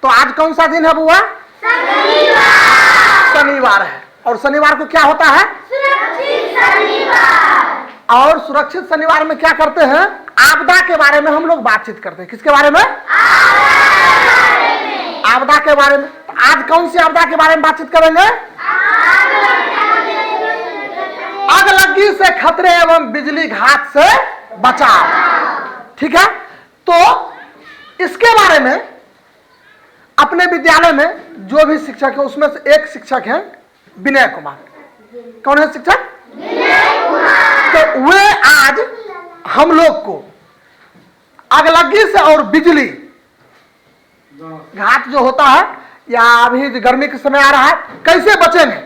तो आज कौन सा दिन है बुआ? शनिवार है। और शनिवार को क्या होता है? सुरक्षित शनिवार। और सुरक्षित शनिवार में क्या करते हैं? आपदा के बारे में हम लोग बातचीत करते हैं। किसके बारे में? आपदा के बारे में। तो आज कौन सी आपदा के बारे में बातचीत करेंगे? अगलगी से खतरे एवं बिजली घात से बचाव। ठीक है, तो इसके बारे में अपने विद्यालय में जो भी शिक्षक है उसमें से एक शिक्षक है विनय कुमार। कौन है शिक्षक? विनय कुमार। तो वे आज हम लोग को अगलगी से और बिजली घात जो होता है या अभी गर्मी के समय आ रहा है कैसे बचेंगे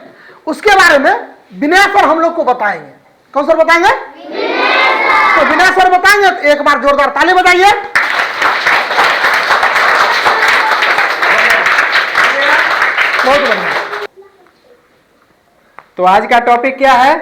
उसके बारे में विनय सर हम लोग को बताएंगे। कौन सर बताएंगे? तो विनय सर बताएंगे, तो एक बार जोरदार ताली बजाइए। बहुत बढ़िया। तो आज का टॉपिक क्या है?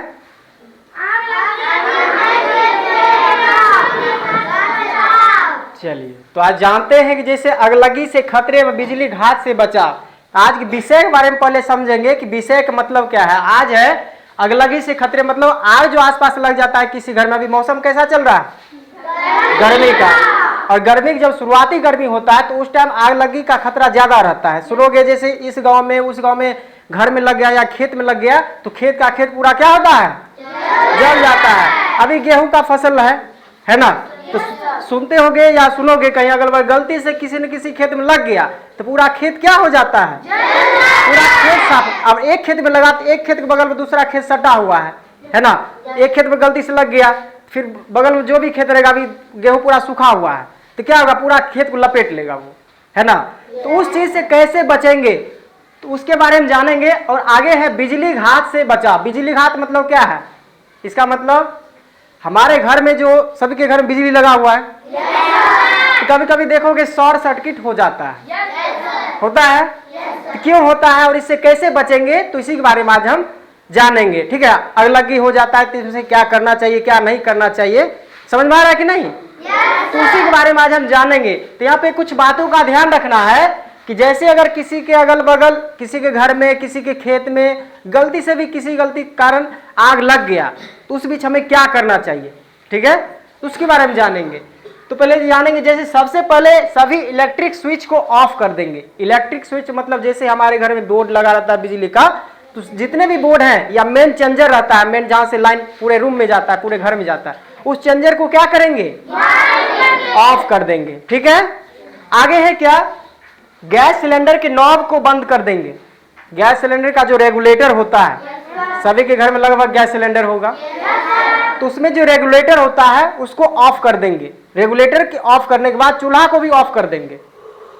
चलिए, तो आज जानते हैं कि जैसे अगलगी से खतरे व बिजली घात से बचाव। आज के विषय के बारे में पहले समझेंगे कि विषय का मतलब क्या है। आज है अगलगी से खतरे, मतलब आग जो आसपास लग जाता है किसी घर में। अभी मौसम कैसा चल रहा है? गर्मी का। और गर्मी की जब शुरुआती गर्मी होता है तो उस टाइम आग लगी का खतरा ज्यादा रहता है। सुनोगे जैसे इस गांव में उस गांव में घर में लग गया या खेत में लग गया तो खेत का खेत पूरा क्या होता है? जल जाता है। अभी गेहूं का फसल है ना, तो सुनते होगे या सुनोगे कहीं अगल बगल गलती से किसी न किसी खेत में लग गया तो पूरा खेत क्या हो जाता है? पूरा खेत साफ। अब एक खेत में लगा तो एक खेत के बगल में दूसरा खेत सटा हुआ है ना। एक खेत में गलती से लग गया, फिर बगल में जो भी खेत रहेगा, अभी गेहूं पूरा सूखा हुआ है तो क्या होगा? पूरा खेत को लपेट लेगा वो, है ना। तो उस चीज से कैसे बचेंगे तो उसके बारे में जानेंगे। और आगे है बिजली घात से बचाव। बिजली घात मतलब क्या है? इसका मतलब हमारे घर में जो सभी के घर में बिजली लगा हुआ है तो कभी कभी देखोगे शॉर्ट सर्किट हो जाता है। होता है तो क्यों होता है और इससे कैसे बचेंगे तो इसी के बारे में आज हम जानेंगे। ठीक है, अगलगी हो जाता है तो इसमें क्या करना चाहिए क्या नहीं करना चाहिए, समझ में आ रहा है कि नहीं? तो उसी के बारे में आज हम जानेंगे। तो यहाँ पे कुछ बातों का ध्यान रखना है कि जैसे अगर किसी के अगल बगल किसी के घर में किसी के खेत में गलती से भी किसी गलती के कारण आग लग गया तो उस बीच हमें क्या करना चाहिए। ठीक है, तो उसके बारे में जानेंगे। तो पहले जानेंगे जैसे सबसे पहले सभी इलेक्ट्रिक स्विच को ऑफ कर देंगे। इलेक्ट्रिक स्विच मतलब जैसे हमारे घर में बोर्ड लगा रहता है बिजली का, तो जितने भी बोर्ड हैं या मेन चेंजर रहता है, मेन जहां से लाइन पूरे रूम में जाता है पूरे घर में जाता है, उस चेंजर को क्या करेंगे? ऑफ कर देंगे। ठीक है, आगे है क्या? गैस सिलेंडर के नॉब को बंद कर देंगे। गैस सिलेंडर का जो रेगुलेटर होता है, सभी के घर में लगभग गैस सिलेंडर होगा, तो उसमें जो रेगुलेटर होता है उसको ऑफ कर देंगे। रेगुलेटर के ऑफ करने के बाद चूल्हा को भी ऑफ कर देंगे।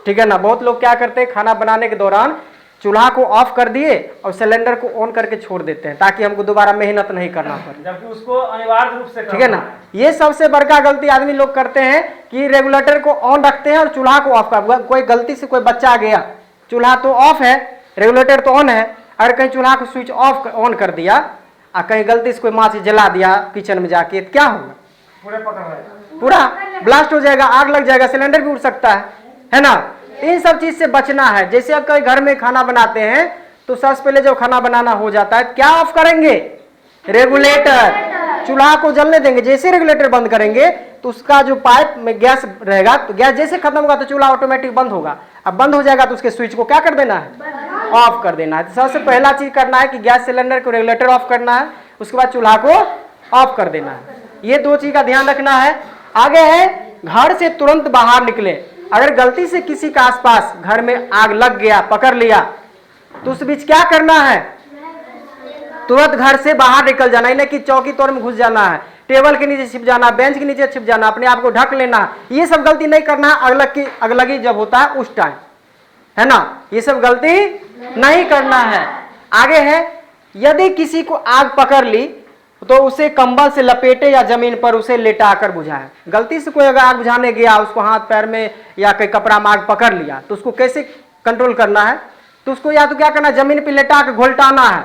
ठीक है ना। बहुत लोग क्या करते हैं खाना बनाने के दौरान चूल्हा को ऑफ कर दिए और सिलेंडर को ऑन करके छोड़ देते हैं ताकि हमको दोबारा मेहनत नहीं करना पड़े, जबकि उसको अनिवार्य रूप से ठीक है ना। ये सबसे बड़का गलती आदमी लोग करते हैं कि रेगुलेटर को ऑन रखते हैं और चूल्हा को ऑफ कर। कोई गलती से कोई बच्चा आ गया, चूल्हा तो ऑफ है रेगुलेटर तो ऑन है, अगर कहीं चूल्हा को स्विच ऑफ ऑन कर दिया और कहीं गलती से कोई माची जला दिया किचन में जाके तो क्या होगा? पूरा ब्लास्ट हो जाएगा, आग लग जाएगा, सिलेंडर भी उड़ सकता है ना। इन सब चीज से बचना है। जैसे अब कई घर में खाना बनाते हैं तो सबसे पहले जब खाना बनाना हो जाता है क्या ऑफ करेंगे? रेगुलेटर। चूल्हा को जलने देंगे, जैसे रेगुलेटर बंद करेंगे तो उसका जो पाइप में गैस रहेगा तो गैस जैसे खत्म होगा तो चूल्हा ऑटोमेटिक बंद होगा। अब बंद हो जाएगा तो उसके स्विच को क्या कर देना है? ऑफ कर देना है। तो सबसे पहला चीज करना है कि गैस सिलेंडर को रेगुलेटर ऑफ करना है, उसके बाद चूल्हा को ऑफ कर देना है। ये दो चीज का ध्यान रखना है। आगे है घर से तुरंत बाहर निकले। अगर गलती से किसी के आसपास घर में आग लग गया, पकड़ लिया, तो उस बीच क्या करना है? तुरंत घर से बाहर निकल जाना, नहीं कि चौकी तोड़ में घुस जाना है, टेबल के नीचे छिप जाना, बेंच के नीचे छिप जाना, अपने आप को ढक लेना। ये सब गलती नहीं करना है अगलगी जब होता है उस टाइम, है ना। ये सब गलती नहीं करना है। आगे है यदि किसी को आग पकड़ ली तो उसे कंबल से लपेटे या जमीन पर उसे लेटाकर बुझाए। गलती से कोई अगर आग बुझाने गया, उसको हाथ पैर में या कोई कपड़ा में आग पकड़ लिया तो उसको कैसे कंट्रोल करना है? तो उसको या तो क्या करना है? जमीन पे लेटा के घोलटाना है।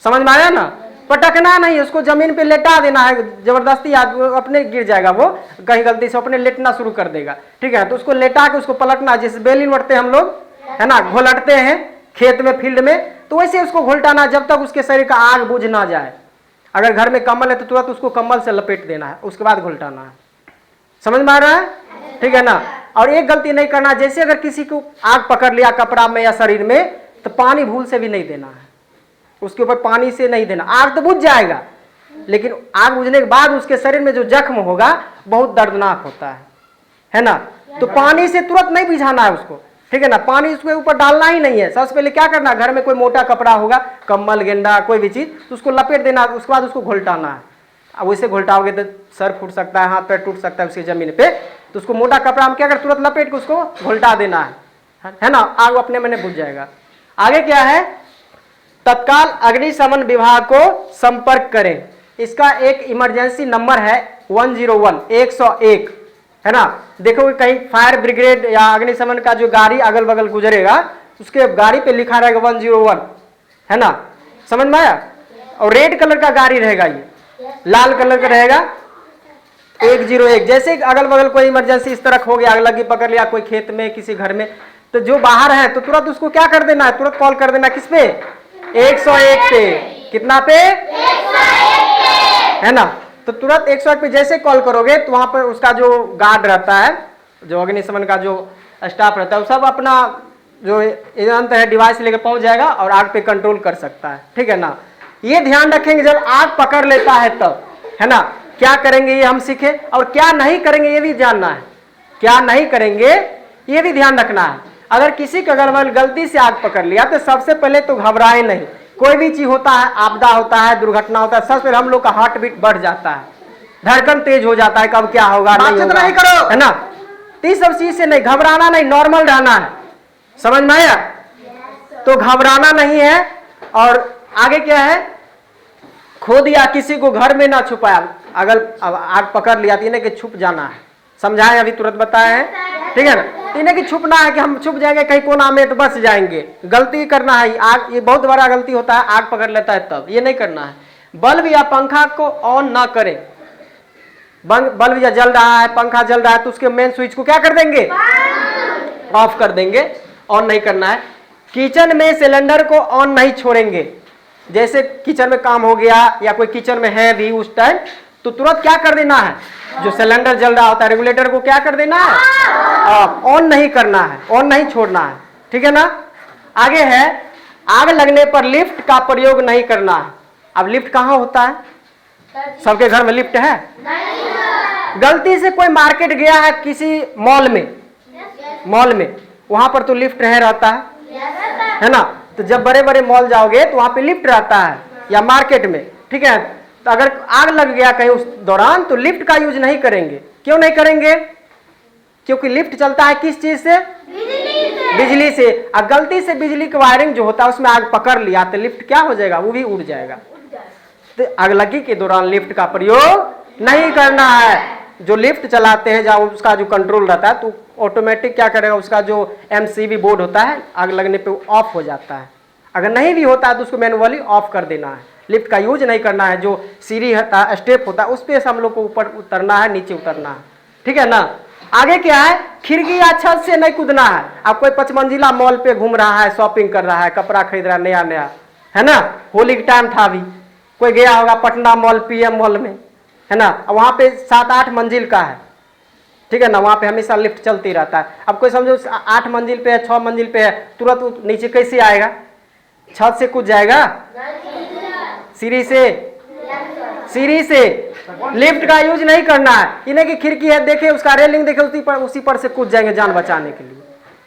समझ में आया ना? पटकना नहीं, उसको जमीन पे लेटा देना है जबरदस्ती, अपने गिर जाएगा वो, कहीं गलती से अपने लेटना शुरू कर देगा। ठीक है, तो उसको लेटा के उसको पलटना, जैसे बेलन उठते हम लोग है ना, घोलटते हैं खेत में, फील्ड में, तो वैसे उसको घोलटाना जब तक उसके शरीर का आग बुझ ना जाए। अगर घर में कम्बल है तो तुरंत उसको कम्बल से लपेट देना है, उसके बाद घोलटाना है। समझ में आ रहा है? ठीक है ना। और एक गलती नहीं करना, जैसे अगर किसी को आग पकड़ लिया कपड़ा में या शरीर में, तो पानी भूल से भी नहीं देना है, उसके ऊपर पानी से नहीं देना। आग तो बुझ जाएगा, लेकिन आग बुझने के बाद उसके शरीर में जो जख्म होगा बहुत दर्दनाक होता है ना। तो पानी से तुरंत नहीं बुझाना है उसको, ठीक है ना। पानी उसके ऊपर डालना ही नहीं है। सबसे पहले क्या करना, घर में कोई मोटा कपड़ा होगा, कम्बल, गेंदा, कोई भी चीज, तो उसको लपेट देना, उसके बाद उसको घोलटाना है। अब वैसे घोलटाओगे तो सर फूट सकता है, हाथ पैर टूट सकता है उसकी जमीन पे, तो उसको मोटा कपड़ा हम क्या कर, तुरंत लपेट के उसको घोलटा देना है ना। आग अपने में बुझ जाएगा। आगे क्या है, तत्काल अग्निशमन विभाग को संपर्क करें। इसका एक इमरजेंसी नंबर है 101 101, है ना। देखोगे कहीं फायर ब्रिगेड या अग्निशमन का जो गाड़ी अगल बगल गुजरेगा, उसके गाड़ी पे लिखा रहेगा 101, है ना। समझ में आया? और रेड कलर का गाड़ी रहेगा, ये लाल कलर का रहेगा 101। जैसे अगल बगल कोई इमरजेंसी इस तरह हो गया, आग लगी पकड़ लिया कोई खेत में, किसी घर में, तो जो बाहर है तो तुरंत उसको क्या कर देना है, तुरंत कॉल कर देना, किस पे, 101 पे। कितना पे, 101 पे, है ना। तो तुरंत 101 पे जैसे कॉल करोगे तो वहां पर उसका जो गार्ड रहता है, जो अग्निशमन का जो स्टाफ रहता है, वो सब अपना जो यंत्र है डिवाइस लेकर पहुंच जाएगा और आग पे कंट्रोल कर सकता है, ठीक है ना। ये ध्यान रखेंगे जब आग पकड़ लेता है तब, है ना, क्या करेंगे ये हम सीखे, और क्या नहीं करेंगे ये भी जानना है। क्या नहीं करेंगे ये भी ध्यान रखना है। अगर किसी का अगर गलती से आग पकड़ लिया तो सबसे पहले तो घबराए नहीं। कोई भी चीज होता है, आपदा होता है, दुर्घटना होता है, सबसे पहले हम लोग का हार्ट बीट बढ़ जाता है, धड़कन तेज हो जाता है, कब क्या होगा नहीं होगा, नहीं करो, है ना। तो इस सब चीज से नहीं घबराना, नहीं, नॉर्मल रहना है। समझ में आया? तो घबराना नहीं है। और आगे क्या है, खुद या किसी को घर में ना छुपाया। अगर आग पकड़ लिया तो इन्हें कि छुप जाना है, समझाएं, अभी तुरंत बताए हैं, ठीक है ना। इन्हें कि छुपना है कि हम छुप जाएंगे कहीं कोना में तो बच जाएंगे, गलती करना है। आग, ये बहुत बड़ा गलती होता है, आग पकड़ लेता है तब, ये नहीं करना है। बल्ब या पंखा को ऑन ना करें। बल्ब या जल रहा है, पंखा जल रहा है, तो उसके मेन स्विच को क्या कर देंगे, ऑफ कर देंगे, ऑन नहीं करना है। किचन में सिलेंडर को ऑन नहीं छोड़ेंगे। जैसे किचन में काम हो गया या कोई किचन में है भी उस टाइम, तो तुरंत क्या कर देना है, जो सिलेंडर जल रहा होता है रेगुलेटर को क्या कर देना है, ऑफ, ऑन नहीं करना है, ऑन नहीं छोड़ना है, ठीक है ना। आगे है, आग लगने पर लिफ्ट का प्रयोग नहीं करना है। अब लिफ्ट कहाँ होता है, सबके घर में लिफ्ट है? गलती से कोई मार्केट गया है किसी मॉल में, वहां पर तो लिफ्ट नहीं रहता है ना। तो जब बड़े बड़े मॉल जाओगे तो वहां पे लिफ्ट रहता है, या मार्केट में, ठीक है। तो अगर आग लग गया कहीं उस दौरान तो लिफ्ट का यूज नहीं करेंगे। क्यों नहीं करेंगे? क्योंकि लिफ्ट चलता है किस चीज से, बिजली से। और गलती से बिजली की वायरिंग जो होता है उसमें आग पकड़ लिया तो लिफ्ट क्या हो जाएगा, वो भी उड़ जाएगा। तो आगलगी के दौरान लिफ्ट का प्रयोग नहीं करना है। जो लिफ्ट चलाते हैं जहाँ उसका जो कंट्रोल रहता है, तो ऑटोमेटिक क्या करेगा, उसका जो MCB बोर्ड होता है आग लगने पे ऑफ हो जाता है। अगर नहीं भी होता है तो उसको मैनुअली ऑफ कर देना है। लिफ्ट का यूज नहीं करना है। जो सीढ़ी है, स्टेप होता है, उस पे से हम लोग को ऊपर उतरना है, नीचे उतरना है, ठीक है ना। आगे क्या है, खिड़की या छत से नहीं कूदना है। अब कोई 5 मंजिला मॉल पे घूम रहा है, शॉपिंग कर रहा है, कपड़ा खरीद रहा है नया नया, है ना, होली का टाइम था, अभी कोई गया होगा पटना मॉल, PM मॉल में, है ना। वहां पे 7-8 मंजिल का है, ठीक है ना, वहां पे हमेशा लिफ्ट चलती रहता है। अब कोई समझो 8 मंजिल पे है, 6 मंजिल पे है, तुरंत नीचे कैसे आएगा, छत से कूद जाएगा, सीढ़ी से। लिफ्ट का यूज नहीं करना है। इन्हें की खिड़की है, देखे उसका रेलिंग देखे, उसी पर से कूद जाएंगे जान बचाने के लिए,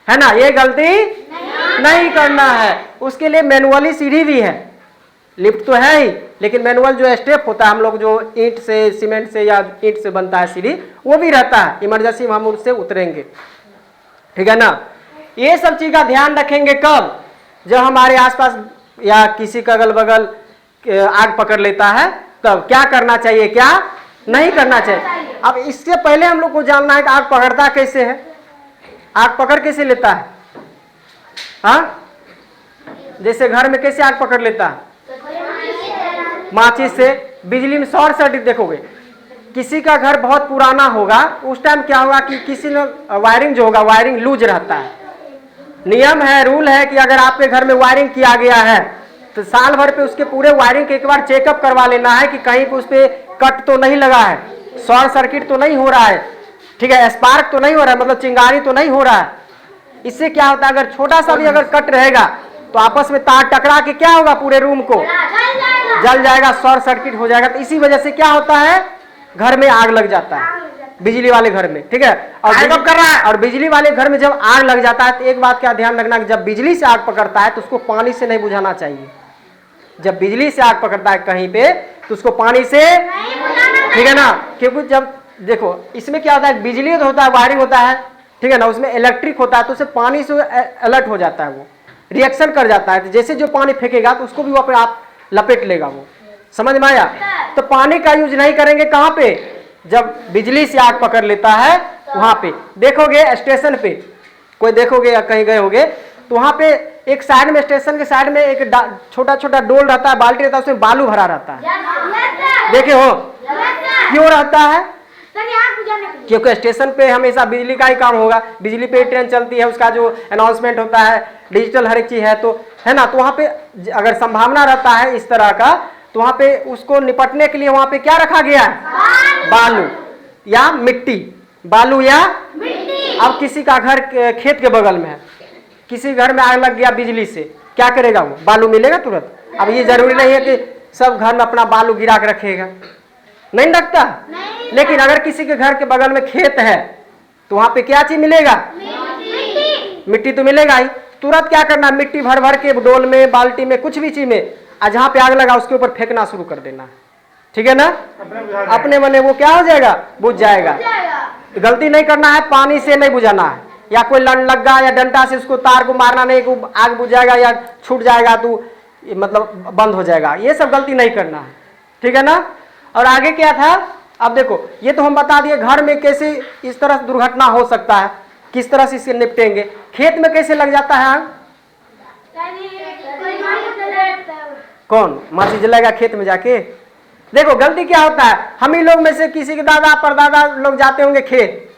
है ना। ये गलती नहीं करना है। उसके लिए मैनुअली सीढ़ी भी है। लिफ्ट तो है ही, लेकिन मैनुअल जो स्टेप होता है, हम लोग जो ईंट से, सीमेंट से या ईंट से बनता है सीढ़ी, वो भी रहता है। इमरजेंसी में हम उससे उतरेंगे, ठीक है ना। ये सब चीज का ध्यान रखेंगे कब, जब हमारे आसपास या किसी का अगल बगल आग पकड़ लेता है, तब क्या करना चाहिए, क्या नहीं करना चाहिए। अब इससे पहले हम लोग को जानना है कि आग पकड़ता कैसे है, आग पकड़ कैसे लेता है। हाँ, जैसे घर में कैसे आग पकड़ लेता है, माचिस से। बिजली में शॉर्ट सर्किट देखोगे, किसी का घर बहुत पुराना होगा, उस टाइम क्या होगा कि किसी ने वायरिंग जो होगा, वायरिंग लूज रहता है, नियम है, रूल है कि अगर आपके घर में वायरिंग किया गया है तो साल भर पे उसके पूरे वायरिंग के एक बार चेकअप करवा लेना है कि कहीं पे उस पे कट तो नहीं लगा है, शॉर्ट सर्किट तो नहीं हो रहा है, ठीक है, स्पार्क तो नहीं हो रहा है, मतलब चिंगारी तो नहीं हो रहा है। इससे क्या होता है, अगर छोटा सा भी अगर कट रहेगा तो आपस में तार टकरा के क्या होगा, पूरे रूम को जल जाएगा, शॉर्ट सर्किट हो जाएगा। तो इसी वजह से क्या होता है, घर में आग लग जाता है, बिजली वाले घर में, ठीक है। और बिजली वाले घर में जब आग लग जाता है तो एक बात का ध्यान रखना कि जब बिजली से आग पकड़ता है तो उसको पानी से नहीं बुझाना चाहिए। जब बिजली से आग पकड़ता है कहीं पे तो उसको पानी से, ठीक है ना, क्योंकि जब देखो इसमें क्या होता है, बिजली तो होता है, वायरिंग होता है, ठीक है ना, उसमें इलेक्ट्रिक होता है, तो उसे पानी से अलर्ट हो जाता है, वो रिएक्शन कर जाता है। तो जैसे जो पानी फेंकेगा तो उसको भी वो अपने आप लपेट लेगा, वो समझ में आया। तो पानी का यूज नहीं करेंगे कहाँ पे, जब बिजली से आग पकड़ लेता है वहां पे। देखोगे स्टेशन पे कोई देखोगे या कहीं गए होगे तो वहां पे एक साइड में, स्टेशन के साइड में एक छोटा छोटा डोल रहता है, बाल्टी रहता है, उसमें बालू भरा रहता है, देखे हो। क्यों रहता है, क्योंकि स्टेशन पे हमेशा बिजली का ही काम होगा, बिजली पे ट्रेन चलती है, उसका जो अनाउंसमेंट होता है, डिजिटल हर एक चीज है, तो है ना। तो वहां पे अगर संभावना रहता है इस तरह का, तो वहां पे उसको निपटने के लिए वहां पे क्या रखा गया है, बालू या मिट्टी, बालू या मिट्टी। अब किसी का घर खेत के बगल में है, किसी घर में आग लग गया बिजली से, क्या करेगा वो, बालू मिलेगा तुरंत। अब ये जरूरी नहीं है कि सब घर में अपना बालू गिरा के रखेगा, नहीं रखता। लेकिन अगर किसी के घर के बगल में खेत है तो वहां पे क्या चीज मिलेगा, मिट्टी तो मिलेगा ही। तुरंत क्या करना, मिट्टी भर भर के डोल में, बाल्टी में, कुछ भी चीज में, जहां पे आग लगा उसके ऊपर फेंकना शुरू कर देना है, ठीक है ना। अपने मने वो क्या हो जाएगा, बुझ जाएगा। गलती नहीं करना है, पानी से नहीं बुझाना है, या कोई लग्गा या डंडा से उसको तार को मारना नहीं, को आग बुझ जाएगा या छूट जाएगा तो मतलब बंद हो जाएगा, ये सब गलती नहीं करना है, ठीक है ना। और आगे क्या था, अब देखो ये तो हम बता दिए घर में कैसे इस तरह दुर्घटना हो सकता है, किस तरह से इससे निपटेंगे। खेत में कैसे लग जाता है आग, कौन माची जलाएगा खेत में जाके। देखो गलती क्या होता है, हम ही लोग में से किसी के दादा परदादा लोग जाते होंगे खेत,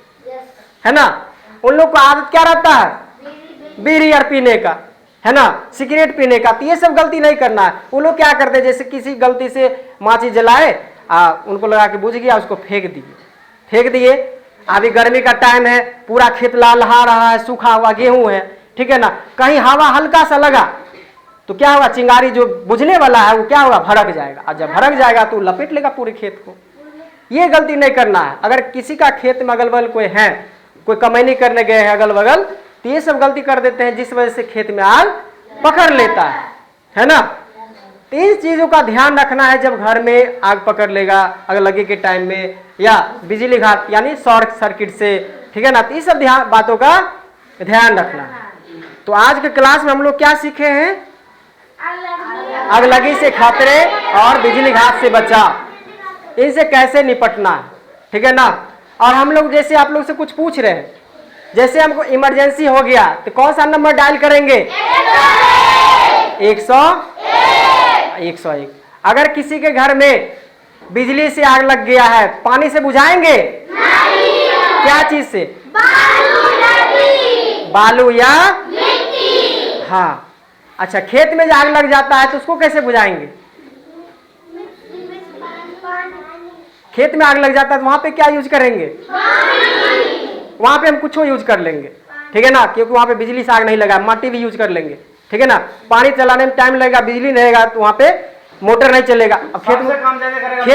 है ना, उन लोग को आदत क्या रहता है, बीड़ी यार पीने का, है ना, सिगरेट पीने का। तो ये सब गलती नहीं करना है। वो लोग क्या करते हैं, जैसे किसी गलती से माची जलाए, उनको लगा के बुझ गया, उसको फेंक दिए। अभी गर्मी का टाइम है, पूरा खेत लहलहा रहा है, सूखा हुआ गेहूं है, ठीक है ना, कहीं हवा हल्का सा लगा तो क्या होगा, चिंगारी जो बुझने वाला है वो क्या होगा, भड़क जाएगा, और जब भड़क जाएगा तो लपेट लेगा पूरे खेत को। ये गलती नहीं करना है। अगर किसी का खेत में अगल बगल कोई है, कोई कमैनी करने गए हैं अगल बगल, तो ये सब गलती कर देते हैं जिस वजह से खेत में आग पकड़ लेता है ना। तो इन चीजों का ध्यान रखना है जब घर में आग पकड़ लेगा अगलगी के टाइम में, या बिजली घात यानी शॉर्ट सर्किट से, ठीक है ना। तो इस सब बातों का ध्यान रखना है। तो आज के क्लास में हम लोग क्या सीखे हैं, अगलगी से खतरे और बिजली घात से बचाव, इनसे कैसे निपटना है, ठीक है ना। और हम लोग जैसे आप लोग से कुछ पूछ रहे हैं, जैसे हमको इमरजेंसी हो गया तो कौन सा नंबर डायल करेंगे, 101। अगर किसी के घर में बिजली से आग लग गया है, पानी से बुझाएंगे नहीं। क्या चीज से, बालू या मिट्टी। हाँ, अच्छा, खेत में आग लग जाता है तो उसको कैसे बुझाएंगे, खेत में आग लग जाता है तो वहां पे क्या यूज करेंगे, वहां पे हम कुछ यूज कर लेंगे, ठीक है ना, क्योंकि वहां पे बिजली से आग नहीं लगा, माटी भी यूज कर लेंगे, ठीक है ना। पानी चलाने में टाइम लगेगा, बिजली नहीं रहेगा तो वहां पे मोटर नहीं चलेगा। अब खेत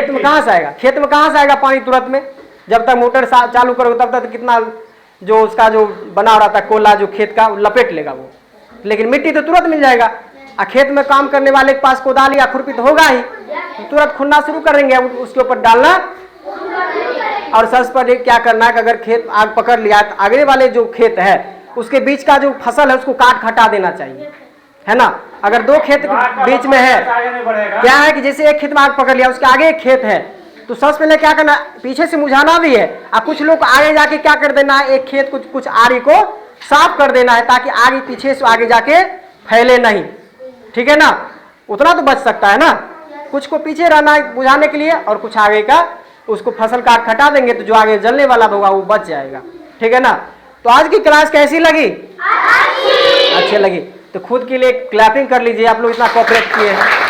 में कहां से आएगा, खेत में कहां से आएगा पानी तुरंत में, जब तक मोटर चालू करोगे तब तक कितना जो उसका जो बना रहा था कोला जो खेत का लपेट लेगा वो, लेकिन मिट्टी तो तुरंत मिल जाएगा। और खेत में काम करने वाले के पास कोदाली या खुरपी तो होगा ही, तो तुरंत खुनना शुरू करेंगे, उसके ऊपर डालना। और सबसे पहले क्या करना है कि अगर खेत आग पकड़ लिया तो आगे वाले जो खेत है उसके बीच का जो फसल है उसको काट हटा देना चाहिए, है ना। अगर दो खेत के बीच में है, क्या है कि जैसे एक खेत में आग पकड़ लिया, उसके आगे एक खेत है, तो सबसे पहले क्या करना, पीछे से मुझाना भी है, और कुछ लोग आगे जाके क्या कर देना है, एक खेत कुछ आरी को साफ कर देना है, ताकि आगे पीछे से आगे जाके फैले नहीं, ठीक है ना। उतना तो बच सकता है ना, कुछ को पीछे रहना है बुझाने के लिए, और कुछ आगे का उसको फसल काट हटा देंगे तो जो आगे जलने वाला होगा वो बच जाएगा, ठीक है ना। तो आज की क्लास कैसी लगी, अच्छे लगी तो खुद के लिए क्लैपिंग कर लीजिए, आप लोग इतना कोऑपरेट किए हैं।